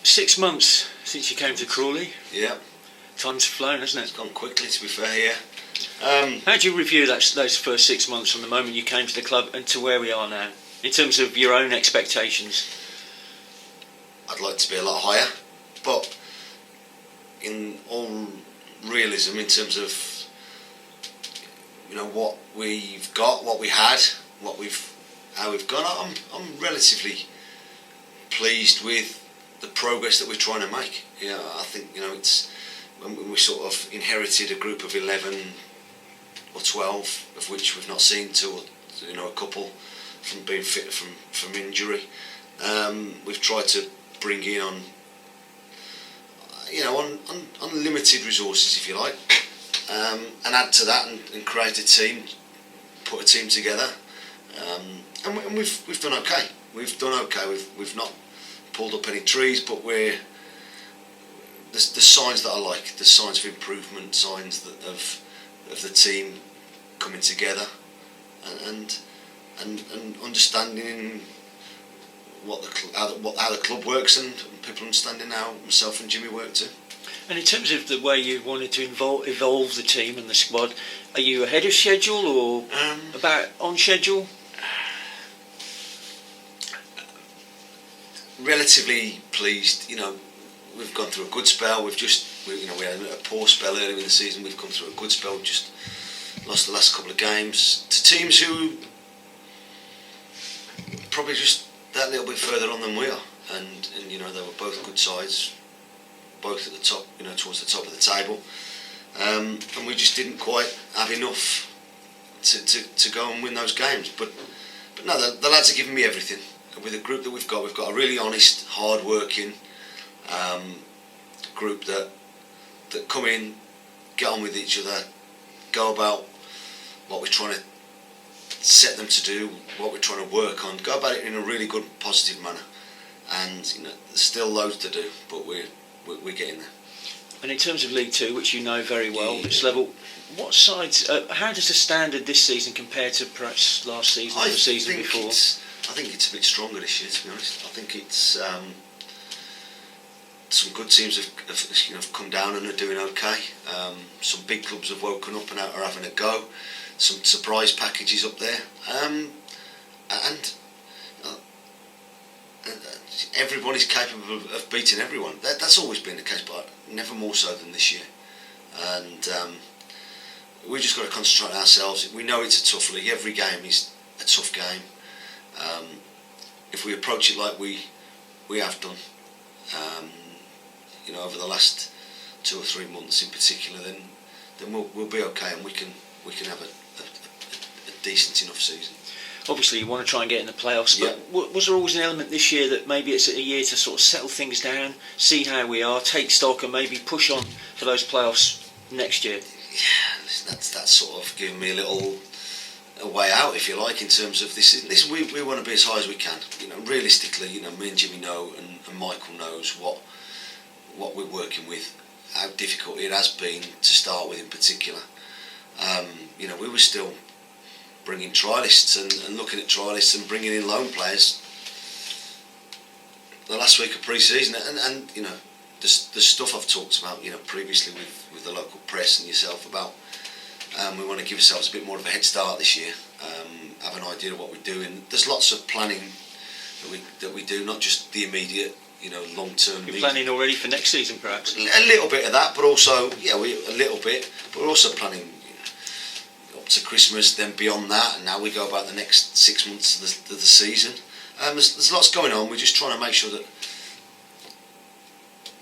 6 months since you came to Crawley. Yeah. Time's flown, hasn't it? It's gone quickly, to be fair, yeah. How do you review those first 6 months from the moment you came to the club and to where we are now, in terms of your own expectations? I'd like to be a lot higher, but in all realism, in terms of what we've got, what we had, how we've gone, I'm relatively pleased with the progress that we're trying to make. I think it's when we sort of inherited a group of 11 or 12, of which we've not seen two, a couple from being fit from injury. We've tried to bring in on limited resources, if you like, and add to that and create a team, put a team together, and we've done okay. We've done okay. We've not pulled up any trees, but the signs that I like, the signs of improvement, signs of the team coming together, and understanding how the club works, and people understanding how myself and Jimmy work too. And in terms of the way you wanted to evolve the team and the squad, are you ahead of schedule or about on schedule? Relatively pleased. We've gone through a good spell. We had a poor spell earlier in the season. We've come through a good spell. Just lost the last couple of games to teams who probably just that little bit further on than we are, and they were both good sides, both at the top, towards the top of the table, and we just didn't quite have enough to go and win those games. But no, the lads are giving me everything. With the group that we've got a really honest, hard-working group that come in, get on with each other, go about what we're trying to set them to do, what we're trying to work on, go about it in a really good, positive manner. And there's still loads to do, but we're getting there. And in terms of League Two, which you know very well, this level, what sides? How does the standard this season compare to perhaps last season or the season before? I think it's a bit stronger this year, to be honest. I think it's some good teams have come down and are doing okay. Some big clubs have woken up and are having a go. Some surprise packages up there, and everybody's capable of beating everyone. That's always been the case, but never more so than this year. And we just got to concentrate on ourselves. We know it's a tough league. Every game is a tough game. If we approach it like we have done, over the last 2 or 3 months in particular, then we'll be okay, and we can have a decent enough season. Obviously you want to try and get in the playoffs, but was there always an element this year that maybe it's a year to sort of settle things down, see how we are, take stock, and maybe push on for those playoffs next year? Yeah, that's sort of giving me a way out, if you like, in terms of this. We want to be as high as we can. Realistically, me and Jimmy know, and Michael knows what we're working with, how difficult it has been to start with in particular. We were still bringing trialists and looking at trialists and bringing in loan players the last week of pre-season, and the stuff I've talked about previously with the local press and yourself about we want to give ourselves a bit more of a head start this year, have an idea of what we're doing. There's lots of planning that we do, not just the immediate long-term. You're planning already for next season, perhaps? A little bit of that, but also a little bit, but we're also planning up to Christmas, then beyond that, and now we go about the next 6 months of the season. There's lots going on. We're just trying to make sure that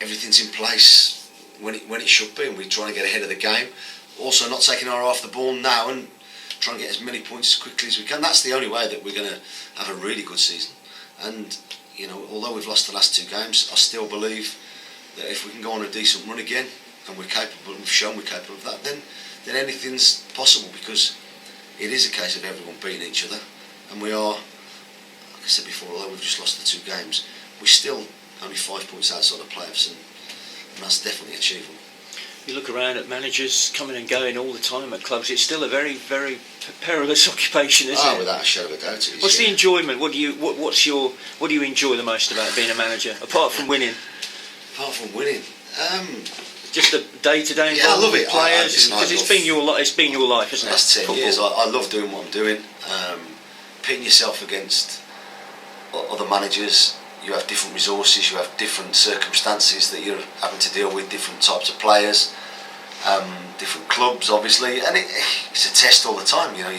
everything's in place when it should be, and we're trying to get ahead of the game. Also, not taking our eye off the ball now and trying to get as many points as quickly as we can. That's the only way that we're going to have a really good season. And although we've lost the last 2 games, I still believe that if we can go on a decent run again, and we've shown we're capable of that, then anything's possible, because it is a case of everyone beating each other, and we are, like I said before, although we've just lost the 2 games, we're still only 5 points outside the playoffs, and that's definitely achievable. You look around at managers coming and going all the time at clubs. It's still a very, very perilous occupation, isn't it? Without a shadow of a doubt, What's the enjoyment? What do you enjoy the most about being a manager, apart from winning? Apart from winning, just the day-to-day I love it. Players, because it's been your life. It's been your life, hasn't it? Last 10 Football. years, I love doing what I'm doing. Pitting yourself against other managers, you have different resources, you have different circumstances that you're having to deal with, different types of players, different clubs, obviously, and it's a test all the time. You know,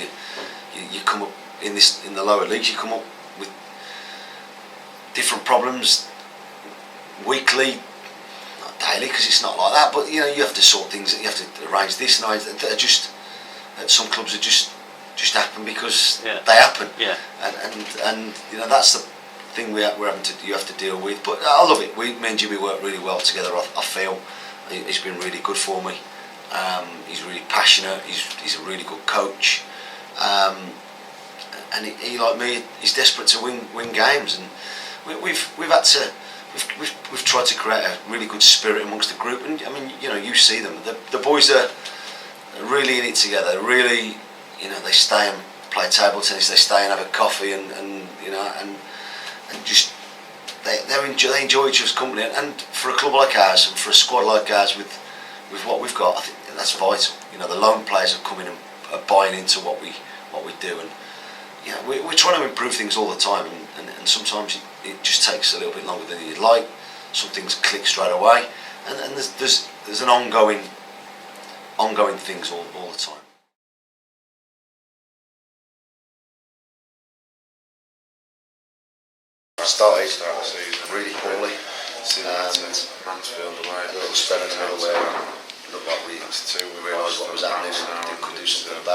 you come up in the lower leagues, you come up with different problems weekly, not daily, because it's not like that. But you know, you have to sort things. You have to arrange this and that. Are just at some clubs are just happen because they happen. Yeah. And you know, that's the thing you have to deal with. But I love it. Me and Jimmy work really well together. I feel he's been really good for me. He's really passionate. He's a really good coach. And he like me, he's desperate to win games, and we've tried to create a really good spirit amongst the group. And I mean, you know, you see them. The boys are really in it together. Really, you know, they stay and play table tennis. They stay and have a coffee, and you know, and just they enjoy each other's company. And for a club like ours, and for a squad like ours, with what we've got, I think that's vital. You know, the lone players are coming and are buying into what we do, and you know, we're trying to improve things all the time, and sometimes it just takes a little bit longer than you'd like. Some things click straight away, and there's an ongoing things all the time. Started the season Really poorly. Mansfield away. Little spell in the middle where it looked like we realised what was happening and could do something about it.